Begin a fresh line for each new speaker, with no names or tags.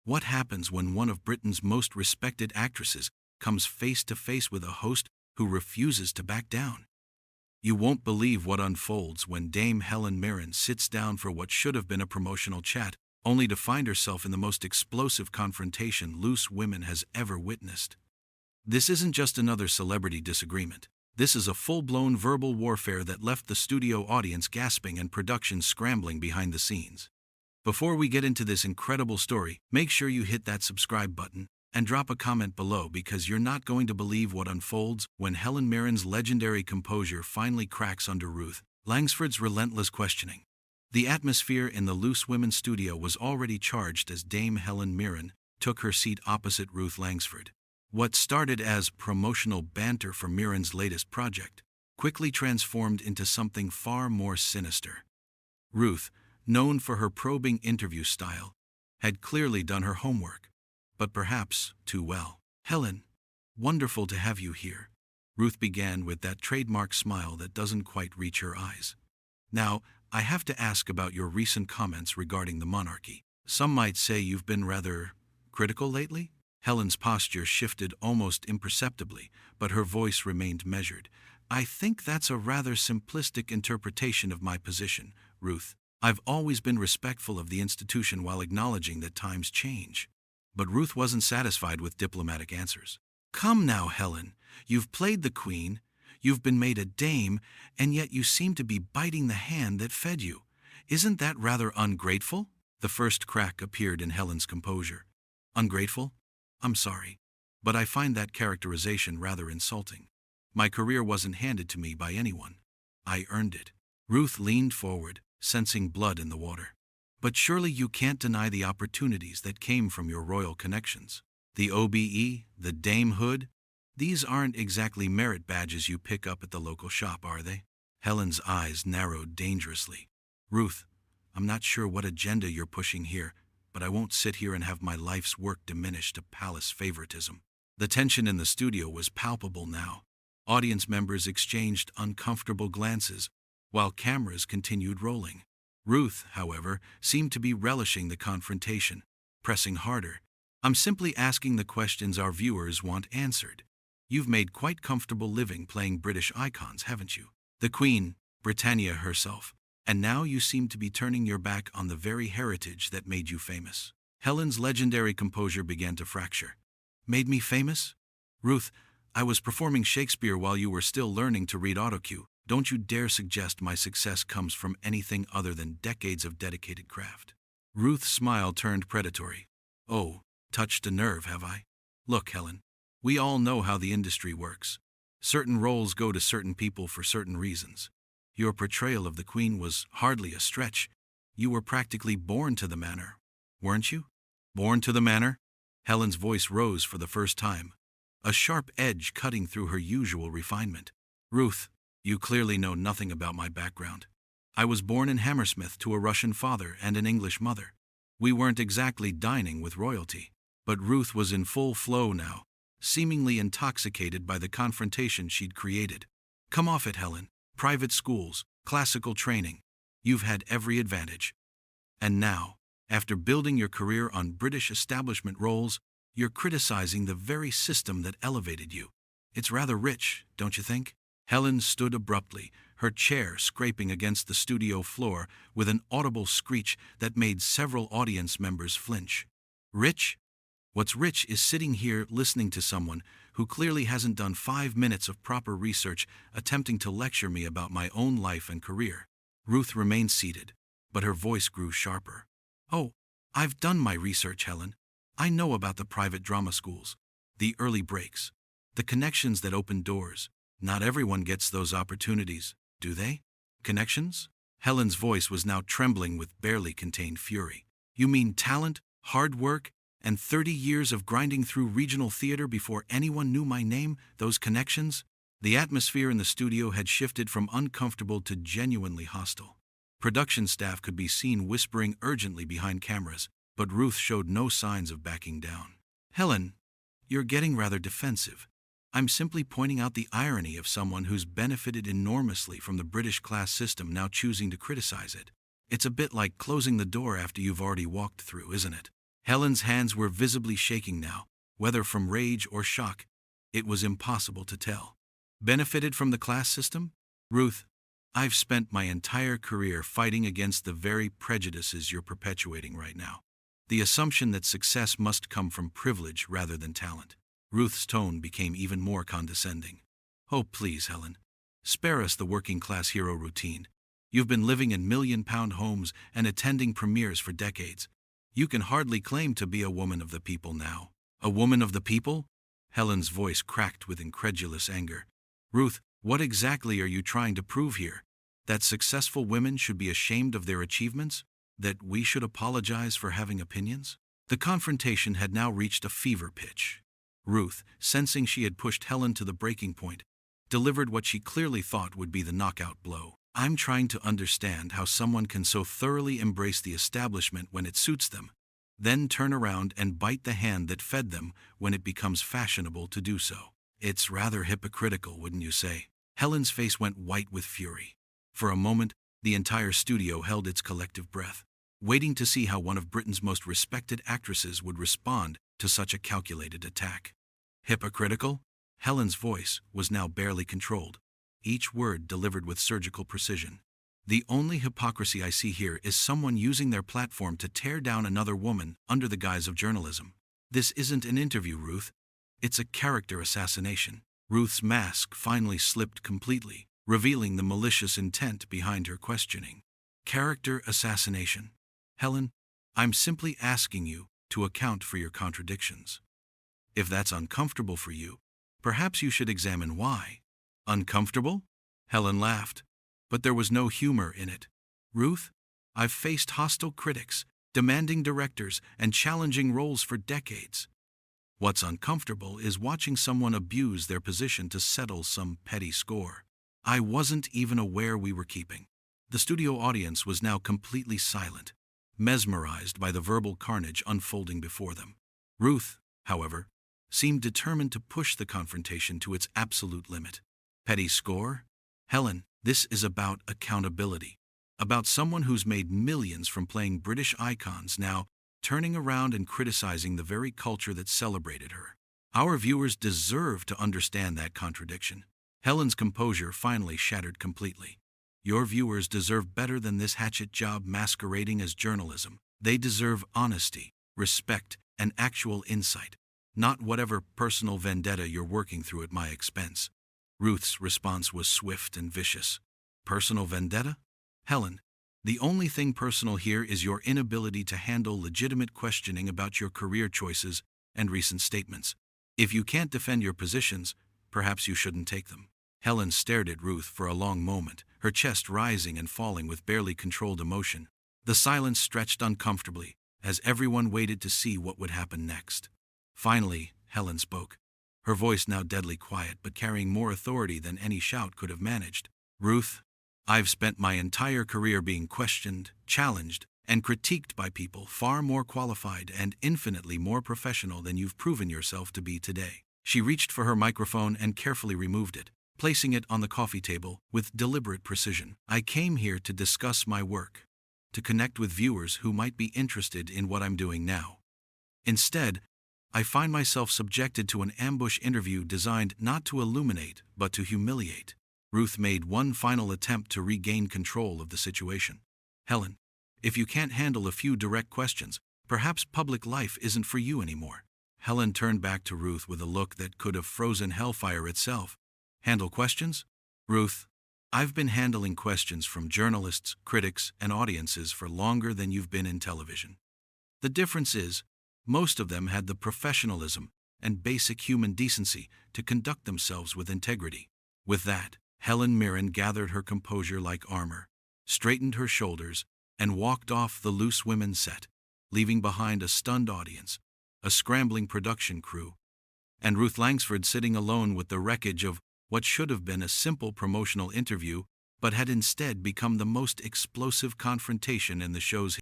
What happens when one of Britain's most respected actresses comes face to face with a host who refuses to back down? You won't believe what unfolds when Dame Helen Mirren sits down for what should have been a promotional chat, only to find herself in the most explosive confrontation Loose Women has ever witnessed. This isn't just another celebrity disagreement. This is a full-blown verbal warfare that left the studio audience gasping and production scrambling behind the scenes. Before we get into this incredible story, make sure you hit that subscribe button and drop a comment below, because you're not going to believe what unfolds when Helen Mirren's legendary composure finally cracks under Ruth Langsford's relentless questioning. The atmosphere in the Loose Women studio was already charged as Dame Helen Mirren took her seat opposite Ruth Langsford. What started as promotional banter for Mirren's latest project quickly transformed into something far more sinister. Ruth, known for her probing interview style, had clearly done her homework, but perhaps too well. "Helen, wonderful to have you here," Ruth began with that trademark smile that doesn't quite reach her eyes. "Now, I have to ask about your recent comments regarding the monarchy. Some might say you've been rather critical lately?" Helen's posture shifted almost imperceptibly, but her voice remained measured. "I think that's a rather simplistic interpretation of my position, Ruth. I've always been respectful of the institution while acknowledging that times change." But Ruth wasn't satisfied with diplomatic answers. "Come now, Helen. You've played the queen, you've been made a dame, and yet you seem to be biting the hand that fed you. Isn't that rather ungrateful?" The first crack appeared in Helen's composure. "Ungrateful? I'm sorry, but I find that characterization rather insulting. My career wasn't handed to me by anyone. I earned it." Ruth leaned forward, sensing blood in the water. "But surely you can't deny the opportunities that came from your royal connections. The OBE, the damehood, these aren't exactly merit badges you pick up at the local shop, are they?" Helen's eyes narrowed dangerously. "Ruth, I'm not sure what agenda you're pushing here, but I won't sit here and have my life's work diminished to palace favoritism." The tension in the studio was palpable now. Audience members exchanged uncomfortable glances, while cameras continued rolling. Ruth, however, seemed to be relishing the confrontation, pressing harder. "I'm simply asking the questions our viewers want answered. You've made quite comfortable living playing British icons, haven't you? The Queen, Britannia herself. And now you seem to be turning your back on the very heritage that made you famous." Helen's legendary composure began to fracture. "Made me famous? Ruth, I was performing Shakespeare while you were still learning to read autocue. Don't you dare suggest my success comes from anything other than decades of dedicated craft." Ruth's smile turned predatory. "Oh, touched a nerve, have I? Look, Helen, we all know how the industry works. Certain roles go to certain people for certain reasons. Your portrayal of the Queen was hardly a stretch. You were practically born to the manor, weren't you?" "Born to the manor?" Helen's voice rose for the first time, a sharp edge cutting through her usual refinement. "Ruth, you clearly know nothing about my background. I was born in Hammersmith to a Russian father and an English mother. We weren't exactly dining with royalty." But Ruth was in full flow now, seemingly intoxicated by the confrontation she'd created. "Come off it, Helen. Private schools, classical training. You've had every advantage. And now, after building your career on British establishment roles, you're criticizing the very system that elevated you. It's rather rich, don't you think?" Helen stood abruptly, her chair scraping against the studio floor with an audible screech that made several audience members flinch. "Rich? What's rich is sitting here listening to someone who clearly hasn't done 5 minutes of proper research attempting to lecture me about my own life and career." Ruth remained seated, but her voice grew sharper. "Oh, I've done my research, Helen. I know about the private drama schools, the early breaks, the connections that open doors. Not everyone gets those opportunities, do they?" "Connections?" Helen's voice was now trembling with barely contained fury. "You mean talent, hard work, and 30 years of grinding through regional theater before anyone knew my name, those connections?" The atmosphere in the studio had shifted from uncomfortable to genuinely hostile. Production staff could be seen whispering urgently behind cameras, but Ruth showed no signs of backing down. "Helen, you're getting rather defensive. I'm simply pointing out the irony of someone who's benefited enormously from the British class system now choosing to criticize it. It's a bit like closing the door after you've already walked through, isn't it?" Helen's hands were visibly shaking now, whether from rage or shock. It was impossible to tell. Benefited from the class system? Ruth, I've spent my entire career fighting against the very prejudices you're perpetuating right now. The assumption that success must come from privilege rather than talent. Ruth's tone became even more condescending. Oh, please, Helen. Spare us the working-class hero routine. You've been living in million-pound homes and attending premieres for decades. You can hardly claim to be a woman of the people now. A woman of the people? Helen's voice cracked with incredulous anger. Ruth, what exactly are you trying to prove here? That successful women should be ashamed of their achievements? That we should apologize for having opinions? The confrontation had now reached a fever pitch. Ruth, sensing she had pushed Helen to the breaking point, delivered what she clearly thought would be the knockout blow. I'm trying to understand how someone can so thoroughly embrace the establishment when it suits them, then turn around and bite the hand that fed them when it becomes fashionable to do so. It's rather hypocritical, wouldn't you say? Helen's face went white with fury. For a moment, the entire studio held its collective breath, waiting to see how one of Britain's most respected actresses would respond to such a calculated attack. Hypocritical? Helen's voice was now barely controlled, each word delivered with surgical precision. The only hypocrisy I see here is someone using their platform to tear down another woman under the guise of journalism. This isn't an interview, Ruth. It's a character assassination. Ruth's mask finally slipped completely, revealing the malicious intent behind her questioning. Character assassination. Helen, I'm simply asking you to account for your contradictions. If that's uncomfortable for you, perhaps you should examine why. Uncomfortable? Helen laughed, but there was no humor in it. Ruth, I've faced hostile critics, demanding directors, and challenging roles for decades. What's uncomfortable is watching someone abuse their position to settle some petty score. I wasn't even aware we were keeping. The studio audience was now completely silent, mesmerized by the verbal carnage unfolding before them. Ruth, however, seemed determined to push the confrontation to its absolute limit. Petty score? Helen, this is about accountability. About someone who's made millions from playing British icons now turning around and criticizing the very culture that celebrated her. Our viewers deserve to understand that contradiction. Helen's composure finally shattered completely. Your viewers deserve better than this hatchet job masquerading as journalism. They deserve honesty, respect, and actual insight, not whatever personal vendetta you're working through at my expense. Ruth's response was swift and vicious. Personal vendetta? Helen, the only thing personal here is your inability to handle legitimate questioning about your career choices and recent statements. If you can't defend your positions, perhaps you shouldn't take them. Helen stared at Ruth for a long moment, her chest rising and falling with barely controlled emotion. The silence stretched uncomfortably, as everyone waited to see what would happen next. Finally, Helen spoke, her voice now deadly quiet but carrying more authority than any shout could have managed. Ruth, I've spent my entire career being questioned, challenged, and critiqued by people far more qualified and infinitely more professional than you've proven yourself to be today. She reached for her microphone and carefully removed it, placing it on the coffee table with deliberate precision. I came here to discuss my work, to connect with viewers who might be interested in what I'm doing now. Instead, I find myself subjected to an ambush interview designed not to illuminate, but to humiliate. Ruth made one final attempt to regain control of the situation. Helen, if you can't handle a few direct questions, perhaps public life isn't for you anymore. Helen turned back to Ruth with a look that could have frozen hellfire itself. Handle questions? Ruth, I've been handling questions from journalists, critics, and audiences for longer than you've been in television. The difference is, most of them had the professionalism and basic human decency to conduct themselves with integrity. With that, Helen Mirren gathered her composure like armor, straightened her shoulders, and walked off the Loose Women set, leaving behind a stunned audience, a scrambling production crew, and Ruth Langsford sitting alone with the wreckage of what should have been a simple promotional interview but had instead become the most explosive confrontation in the show's